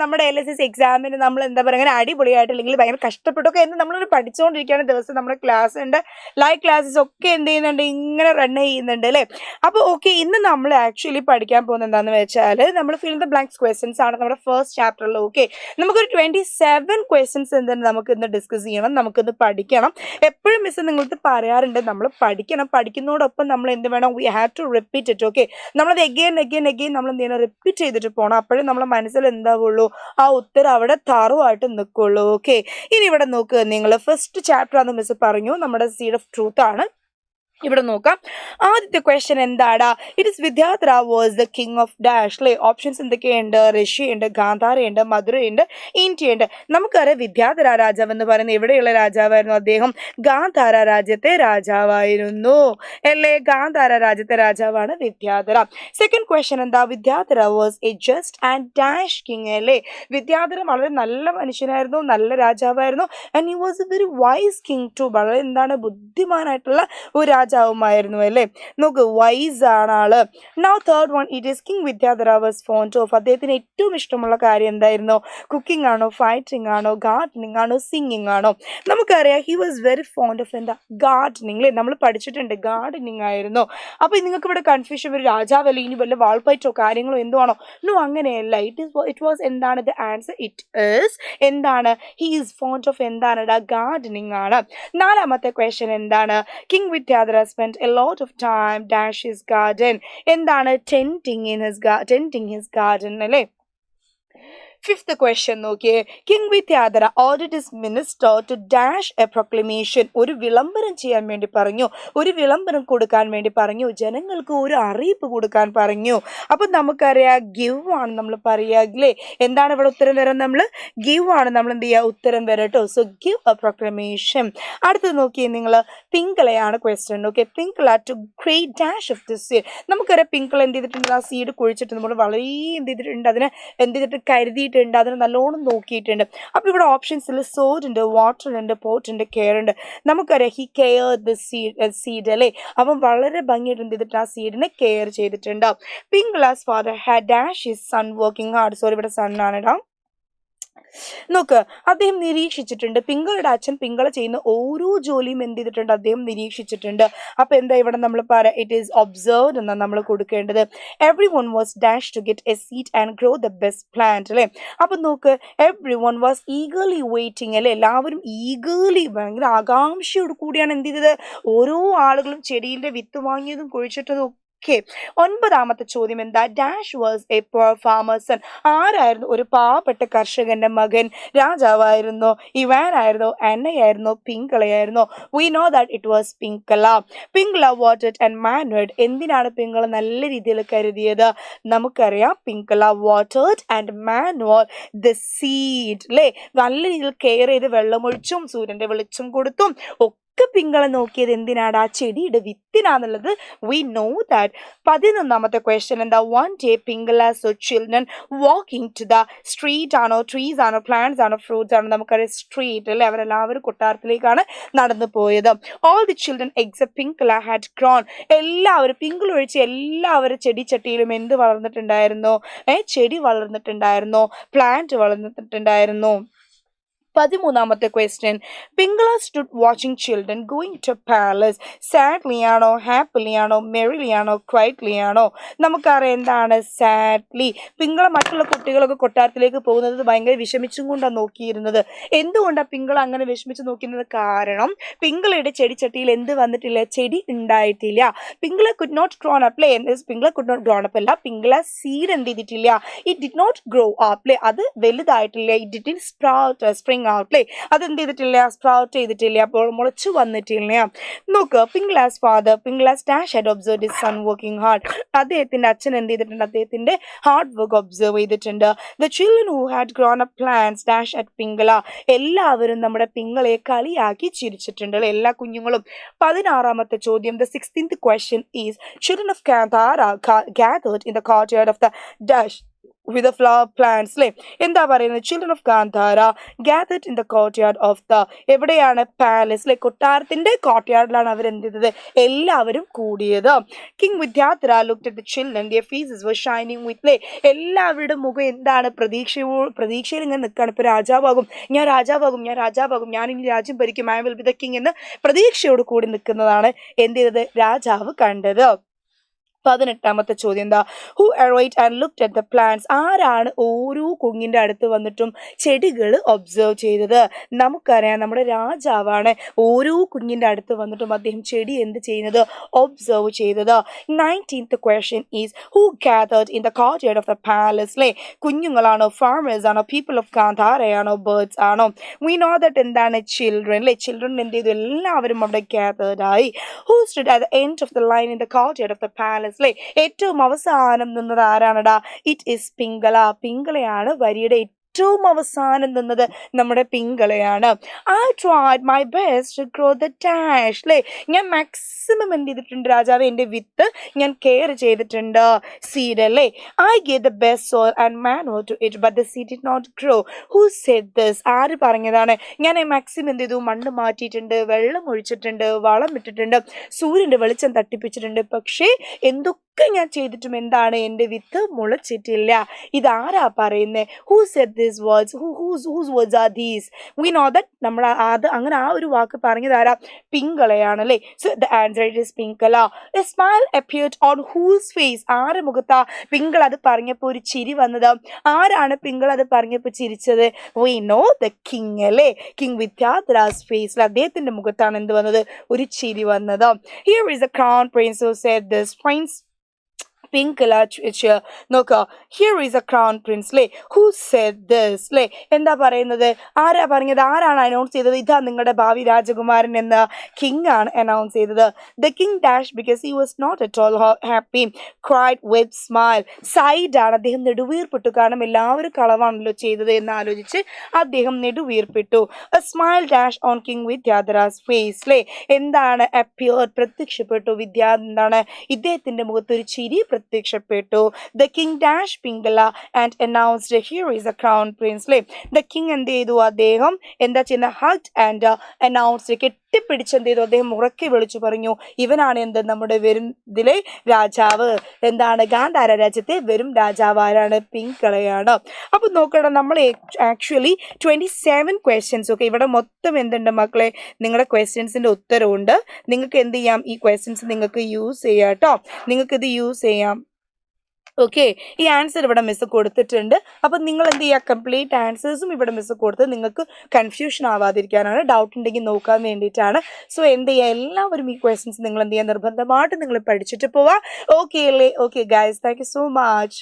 നമ്മുടെ LSS എക്സാമിന് നമ്മൾ എന്താ പറയുക അങ്ങനെ അടിപൊളിയായിട്ട് അല്ലെങ്കിൽ ഭയങ്കര കഷ്ടപ്പെട്ടൊക്കെ എന്ന് നമ്മളൊരു പഠിച്ചുകൊണ്ടിരിക്കുകയാണ്. ദിവസം നമ്മുടെ ക്ലാസ് ഉണ്ട്, ലൈവ് ക്ലാസ്സസ് ഒക്കെ എന്ത് ചെയ്യുന്നുണ്ട്, ഇങ്ങനെ റൺ ചെയ്യുന്നുണ്ട് അല്ലേ. അപ്പോൾ ഓക്കെ, ഇന്ന് നമ്മൾ ആക്ച്വലി പഠിക്കാൻ പോകുന്നത് എന്താണെന്ന് വെച്ചാൽ നമ്മൾ ഫിൽ ദ ബ്ലാങ്ക്സ് ക്വസ്റ്റ്യൻസ് ആണ് നമ്മുടെ ഫസ്റ്റ് ചാപ്റ്ററിൽ. ഓക്കെ, നമുക്കൊരു 27 ക്വസ്റ്റ്യൻസ് എന്താണ് നമുക്ക് ഇന്ന് ഡിസ്കസ് ചെയ്യണം, നമുക്കിന്ന് പഠിക്കണം. എപ്പോഴും മിസ് നിങ്ങൾക്ക് പറയാറുണ്ട് നമ്മൾ പഠിക്കണം, പഠിക്കുന്നതോടൊപ്പം നമ്മൾ എന്ത് വേണം, we have to repeat it. Okay, നമ്മളത് എഗെയിൻ നമ്മൾ എന്ത് ചെയ്യണം, റിപ്പീറ്റ് ചെയ്തിട്ട് പോകണം. അപ്പോഴും നമ്മളെ മനസ്സിൽ എന്താവുള്ളൂ, ആ ഉത്തരം അവിടെ തറവായിട്ട് നിൽക്കുള്ളൂ. ഓക്കെ, ഇനി ഇവിടെ നോക്കുക, നിങ്ങൾ ഫസ്റ്റ് ചാപ്റ്റർ ആണെന്ന് മിസ് പറഞ്ഞു, നമ്മുടെ സീഡ് ഓഫ് ട്രൂത്ത് ആണ്. ഇവിടെ നോക്കാം, ആദ്യത്തെ ക്വസ്റ്റ്യൻ എന്താടാ, it is Vidyadhara was the king of dash അല്ലേ. ഓപ്ഷൻസ് എന്തൊക്കെയുണ്ട്, റഷ്യയുണ്ട്, ഗാന്ധാരയുണ്ട്, മധുരയുണ്ട്, ഇന്ത്യയുണ്ട്. നമുക്കറിയാം വിദ്യാധര രാജാവ് എന്ന് പറയുന്നത് എവിടെയുള്ള രാജാവായിരുന്നു, അദ്ദേഹം ഗാന്ധാര രാജ്യത്തെ രാജാവായിരുന്നു അല്ലേ. ഗാന്ധാര രാജ്യത്തെ രാജാവാണ് വിദ്യാധര. സെക്കൻഡ് ക്വസ്റ്റ്യൻ എന്താ, Vidyadhara was a just and dash king അല്ലേ. വിദ്യാധര വളരെ നല്ല മനുഷ്യനായിരുന്നു, നല്ല രാജാവായിരുന്നു. And he was a very wise king too, വളരെ എന്താണ് ബുദ്ധിമാനായിട്ടുള്ള ഒരു രാജാവുമായിരുന്നു അല്ലേ. നോക്ക്, വൈസ് ആണ് ആള്. Now third one, it is king Vidyadhara was fond of, അദ്ദേഹത്തിന് ഏറ്റവും ഇഷ്ടമുള്ള കാര്യം എന്തായിരുന്നു, കുക്കിംഗ് ആണോ, ഫൈറ്റിംഗ് ആണോ, ഗാർഡനിങ് ആണോ, സിംഗിങ് ആണോ. നമുക്കറിയാം he was very fond of എന്താ, ഗാർഡനിങ് അല്ലേ. നമ്മൾ പഠിച്ചിട്ടുണ്ട് ഗാർഡനിങ് ആയിരുന്നു. അപ്പോൾ നിങ്ങൾക്ക് ഇവിടെ കൺഫ്യൂഷൻ വരും, രാജാവല്ലേ ഇനി വല്ല വാൾപ്പയറ്റോ കാര്യങ്ങളോ എന്തോ ആണോ. നോ, അങ്ങനെയല്ല. ഇറ്റ് വാസ് എന്താണ് ദ ആൻസർ, ഇറ്റ് ഈസ് എന്താണ്, ഹി ഈസ് ഫോണ്ട് ഓഫ് എന്താണ്, ഗാർഡനിങ് ആണ്. നാലാമത്തെ ക്വസ്റ്റ്യൻ എന്താണ്, king Vidyadhara spent a lot of time dash his garden, എന്താണ്, tending his garden അല്ലേ. ഫിഫ്ത്ത് ക്വസ്റ്റ്യൻ നോക്കിയേ, king Vidyadhara ordered his minister to dash a proclamation, ഒരു വിളംബരം ചെയ്യാൻ വേണ്ടി പറഞ്ഞു, ഒരു വിളംബരം കൊടുക്കാൻ വേണ്ടി പറഞ്ഞു, ജനങ്ങൾക്ക് ഒരു അറിയിപ്പ് കൊടുക്കാൻ പറഞ്ഞു. അപ്പം നമുക്കറിയാം ഗിവ് ആണ് നമ്മൾ പറയുക അല്ലേ. എന്താണ് ഇവിടെ ഉത്തരം വരാൻ, നമ്മൾ ഗിവ് ആണ് നമ്മൾ എന്ത് ചെയ്യുക, ഉത്തരം വരാം കേട്ടോ. So give a proclamation. അടുത്തത് നോക്കിയേ നിങ്ങൾ, പിങ്കളയാണ് question. Okay, Pingala to create dash of the seed. നമുക്കറിയാം പിങ്കള എന്ത് ചെയ്തിട്ടുണ്ട്, ആ സീഡ് കുഴിച്ചിട്ട് നമ്മൾ വളരെ എന്ത് ചെയ്തിട്ടുണ്ട്, അതിനെ എന്ത് ചെയ്തിട്ട് കരുതിയിട്ട്, അതിനെ നല്ലോണം നോക്കിയിട്ടുണ്ട്. അപ്പോൾ ഇവിടെ ഓപ്ഷൻസിൽ സോഡ് ഉണ്ട്, വാട്ടർ ഉണ്ട്, പോട്ട് ഉണ്ട്, കെയർ ഉണ്ട്. നമുക്കറിയാം ഹി കെയർ ദ സീഡ് അല്ലേ. അപ്പം വളരെ ഭംഗിയായിട്ട് എന്ത് ചെയ്തിട്ട് ആ സീഡിനെ കെയർ ചെയ്തിട്ടുണ്ടാവും. Pingala's father had dash his son working hard. Sorry, ഇവിടെ സൺ ആണ് ഇടാം. നോക്ക്, അദ്ദേഹം നിരീക്ഷിച്ചിട്ടുണ്ട്, പിങ്കളുടെ അച്ഛൻ പിങ്കള ചെയ്യുന്ന ഓരോ ജോലിയും എന്ത് ചെയ്തിട്ടുണ്ട്, അദ്ദേഹം നിരീക്ഷിച്ചിട്ടുണ്ട്. അപ്പോൾ എന്താ ഇവിടെ നമ്മൾ പറയാം, ഇറ്റ് ഈസ് ഒബ്സർവ്ഡ് എന്നാണ് നമ്മൾ കൊടുക്കേണ്ടത്. Every one was dash to get a seed and grow the best plant അല്ലേ. അപ്പം നോക്ക്, every one was eagerly waiting അല്ലേ. എല്ലാവരും ഈഗർലി ഭയങ്കര ആകാംക്ഷയോട് കൂടിയാണ് എന്ത് ചെയ്തത്, ഓരോ ആളുകളും ചെടിയുടെ വിത്ത് വാങ്ങിയതും കുഴിച്ചിട്ടതും. ഓക്കെ, ഒൻപതാമത്തെ ചോദ്യം എന്താ, dash was a poor farmer's son, ആരായിരുന്നു ഒരു പാവപ്പെട്ട കർഷകന്റെ മകൻ, രാജാവായിരുന്നോ, ഇവാനായിരുന്നോ, അന്നയായിരുന്നോ, പിങ്കളയായിരുന്നോ. We know that it was Pingala. Pingala watered and manured, എന്തിനാണ് പിങ്കള നല്ല രീതിയിൽ കരുതിയത്, നമുക്കറിയാം Pingala watered and manured the seed അല്ലേ. നല്ല രീതിയിൽ കെയർ ചെയ്ത് വെള്ളമൊഴിച്ചും സൂര്യന്റെ വെളിച്ചം കൊടുത്തും ഒക്കെ പിങ്കളെ നോക്കിയത് എന്തിനാണ്, ആ ചെടിയുടെ വിത്തിനാന്നുള്ളത് വി നോ ദാറ്റ്. 11ാമത്തെ ക്വസ്റ്റ്യൻ എന്താ, one day Pingala saw children walking to the street ആണോ, ട്രീസ് ആണോ, പ്ലാന്റ്സ് ആണോ, ഫ്രൂട്ട്സ് ആണോ. നമുക്കറിയാം സ്ട്രീറ്റ് അല്ലേ, അവരെല്ലാവരും കൊട്ടാരത്തിലേക്കാണ് നടന്നു പോയത്. All the children except Pingala had grown, എല്ലാവരും പിങ്കൾ ഒഴിച്ച് എല്ലാവരും ചെടിച്ചട്ടിയിലും എന്ത് വളർന്നിട്ടുണ്ടായിരുന്നു, ചെടി വളർന്നിട്ടുണ്ടായിരുന്നു, പ്ലാന്റ് വളർന്നിട്ടുണ്ടായിരുന്നു. 13ാമത്തെ question, Pingala stood watching children going to palace, sadly ആണോ, ഹാപ്പിലി ആണോ, മെറിലി ആണോ, ക്വൈറ്റ്ലി ആണോ. നമുക്കറിയാം എന്താണ് സാഡ്ലി. പിങ്കള മറ്റുള്ള കുട്ടികളൊക്കെ കൊട്ടാരത്തിലേക്ക് പോകുന്നത് ഭയങ്കര വിഷമിച്ചും കൊണ്ടാണ് നോക്കിയിരുന്നത്. എന്തുകൊണ്ടാണ് പിങ്കള അങ്ങനെ വിഷമിച്ച് നോക്കുന്നത്, കാരണം പിങ്കളയുടെ ചെടിച്ചട്ടിയിൽ എന്ത് വന്നിട്ടില്ല, ചെടി ഉണ്ടായിട്ടില്ല. Pingala could not grown up അല്ലേ. Pingala could not grown up അല്ല, പിങ്കള സീഡ് എന്ത് ചെയ്തിട്ടില്ല, it did not grow up അല്ലേ, അത് വലുതായിട്ടില്ല. It did sprout spring out അല്ലേ, അതെന്ത് ചെയ്തിട്ടില്ല, സ്പ്രൗട്ട് ചെയ്തിട്ടില്ല, അപ്പോൾ മുളച്ചു വന്നിട്ടില്ല. നോക്ക്, Pingala's father Pingala's dash had observed his son working hard, അദ്ദേഹത്തിന്റെ അച്ഛൻ എന്ത് ചെയ്തിട്ടുണ്ട്, അദ്ദേഹത്തിന്റെ ഹാർഡ് വർക്ക് ഒബ്സർവ് ചെയ്തിട്ടുണ്ട്. The children who had grown up plants dash at പിങ്കള, എല്ലാവരും നമ്മുടെ പിങ്കളയെ കളിയാക്കി ചിരിച്ചിട്ടുണ്ട് അല്ലേ, എല്ലാ കുഞ്ഞുങ്ങളും. 16ാമത്തെ ചോദ്യം, the 16th question is, children of Gandhara gathered in the courtyard of the dash with the flower plants അല്ലേ എന്താ പറയുന്നത് children of Gandhara gathered in the courtyard of the എവിടെയാണ് പാലസ് അല്ലെ കൊട്ടാരത്തിന്റെ കോർട്ട്യാർഡിലാണ് അവർ എന്ത് ചെയ്തത് എല്ലാവരും കൂടിയത് king Vidyadhara looked at the children their faces were shining with അല്ലേ എല്ലാവരുടെ മുഖം എന്താണ് പ്രതീക്ഷയിൽ ഇങ്ങനെ നിൽക്കുകയാണ് ഇപ്പൊ രാജാവാകും ഞാൻ ഇനി രാജ്യം ഭരിക്കും I will be the king എന്ന് പ്രതീക്ഷയോട് കൂടി നിൽക്കുന്നതാണ് എന്ത് ചെയ്തത് രാജാവ് കണ്ടത് 18ാമത്തെ ചോദ്യം എന്താ who arrived and looked at the plants ആരാണ് ഓരോ കുഞ്ഞിന്റെ അടുത്ത് വന്നിട്ടും ചെടികൾ ഒബ്സർവ് ചെയ്തത് നമുക്കറിയാം നമ്മുടെ രാജാവാണ് ഓരോ കുഞ്ഞിന്റെ അടുത്ത് വന്നിട്ടും അദ്ദേഹം ചെടി എന്ത് ചെയ്യുന്നത് ഒബ്സർവ് ചെയ്തത് 19th question is who gathered in the courtyard of the palace അല്ലേ കുഞ്ഞുങ്ങളാണോ ഫാർമേഴ്സ് ആണോ പീപ്പിൾ ഓഫ് ഗാന്ധാരയാണോ ബേർഡ്സ് ആണോ we know that എന്താണ് ചിൽഡ്രൻ അല്ലേ ചിൽഡ്രൻ എന്ത് ചെയ്തു എല്ലാവരും അവിടെ gathered ആയി who stood at the end of the line in the courtyard of the palace അല്ലേ ഏറ്റവും അവസാനം നിന്നത് ആരാണടാ ഇറ്റ് ഈസ് പിങ്കളയാണ് വരിയുടെ ഏറ്റവും അവസാനം നിന്നത് നമ്മുടെ പിങ്കളയാണ് I tried my best to grow the dash അല്ലേ ഞാൻ മാക്സിമം എന്ത് ചെയ്തിട്ടുണ്ട് രാജാവ് എൻ്റെ വിത്ത് ഞാൻ കെയർ ചെയ്തിട്ടുണ്ട് സീഡ് അല്ലേ I gave the best soil and manure to it but the seed did not grow who said this ആര് പറഞ്ഞതാണ് ഞാൻ മാക്സിമം എന്ത് ചെയ്തു മണ്ണ് മാറ്റിയിട്ടുണ്ട് വെള്ളം ഒഴിച്ചിട്ടുണ്ട് വളം ഇട്ടിട്ടുണ്ട് സൂര്യൻ്റെ വെളിച്ചം തട്ടിപ്പിച്ചിട്ടുണ്ട് പക്ഷേ എന്തൊക്കെ ഞാൻ ചെയ്തിട്ടും എന്താണ് എൻ്റെ വിത്ത് മുളച്ചിട്ടില്ല ഇതാരാ പറയുന്നത് who said these words whose words are these we know that നമ്മൾ അത് അങ്ങനെ ആ ഒരു വാക്ക് പറഞ്ഞതാരാ പിങ്കളയാണ് അല്ലേ so the answer is Pingala a smile appeared on whose face ആരുടെ മുഖത്താ പിങ്കൾ അത് പറഞ്ഞപ്പോൾ ഒരു ചിരി വന്നത് ആരാണ് പിങ്കൾ അത് പറഞ്ഞപ്പോൾ ചിരിച്ചത് we know the king അല്ലേ കിങ് വിദ്യാധരാ's face അദ്ദേഹത്തിന്റെ മുഖത്താണ് എന്ത് വന്നത് ഒരു ചിരി വന്നത് here is a crown prince who said this prince പിങ്കള നോക്കുക here is A crown Prince അല്ലേ ഹു സെഡ് ദിസ് അല്ലേ എന്താ പറയുന്നത് ആരാ പറഞ്ഞത് ആരാണ് അനൗൺസ് ചെയ്തത് ഇതാ നിങ്ങളുടെ ഭാവി രാജകുമാരൻ എന്ന് കിങ് ആണ് അനൗൺസ് ചെയ്തത് the king dash because he was not at all happy cried with smile സൈഡാണ് അദ്ദേഹം നെടുവീർപ്പിട്ടു കാരണം എല്ലാവരും കളവാണല്ലോ ചെയ്തത് എന്ന് ആലോചിച്ച് അദ്ദേഹം നെടുവീർപ്പിട്ടു a smile dash on king Vidyadhara's face അല്ലേ എന്താണ് അപ്പിയർ പ്രത്യക്ഷപ്പെട്ടു എന്താണ് ഇദ്ദേഹത്തിന്റെ മുഖത്ത് ഒരു ചിരി പ്രത്യക്ഷപ്പെട്ടു the king dash Pingala and announced here is A crown Prince അല്ലേ ദ കിങ് എന്ത് ചെയ്തു അദ്ദേഹം എന്താ ചെയ്യുന്ന ഹഗ്ഡ് ആൻഡ് അനൗൺസ്ഡ് കെട്ടിപ്പിടിച്ച് എന്ത് ചെയ്തു അദ്ദേഹം ഉറക്കെ വിളിച്ചു പറഞ്ഞു ഇവനാണ് എന്ത് നമ്മുടെ വരും ഇതിലെ രാജാവ് എന്താണ് ഗാന്ധാര രാജ്യത്തെ വരും രാജാവ് ആരാണ് പിങ്കളയാണ് അപ്പൊ നോക്കണം നമ്മൾ ആക്ച്വലി 27 ക്വസ്റ്റ്യൻസ് ഒക്കെ ഇവിടെ മൊത്തം എന്തുണ്ട് മക്കളെ നിങ്ങളുടെ ക്വസ്റ്റ്യൻസിന്റെ ഉത്തരവുണ്ട് നിങ്ങൾക്ക് എന്ത് ചെയ്യാം ഈ ക്വസ്റ്റ്യൻസ് നിങ്ങൾക്ക് യൂസ് ചെയ്യാം കേട്ടോ നിങ്ങൾക്ക് ഇത് യൂസ് ചെയ്യാം ഓക്കെ ഈ ആൻസർ ഇവിടെ മിസ് കൊടുത്തിട്ടുണ്ട് അപ്പം നിങ്ങൾ എന്ത് ചെയ്യുക കംപ്ലീറ്റ് ആൻസേഴ്സും ഇവിടെ മിസ് കൊടുത്ത് നിങ്ങൾക്ക് കൺഫ്യൂഷൻ ആവാതിരിക്കാനാണ് ഡൗട്ട് ഉണ്ടെങ്കിൽ നോക്കാൻ വേണ്ടിയിട്ടാണ് സോ എന്ത് ചെയ്യുക എല്ലാവരും ഈ ക്വസ്റ്റ്യൻസ് നിങ്ങൾ എന്ത് ചെയ്യുക നിർബന്ധമായിട്ട് നിങ്ങൾ പഠിച്ചിട്ട് പോവാം ഓക്കെ അല്ലേ okay guys thank you so much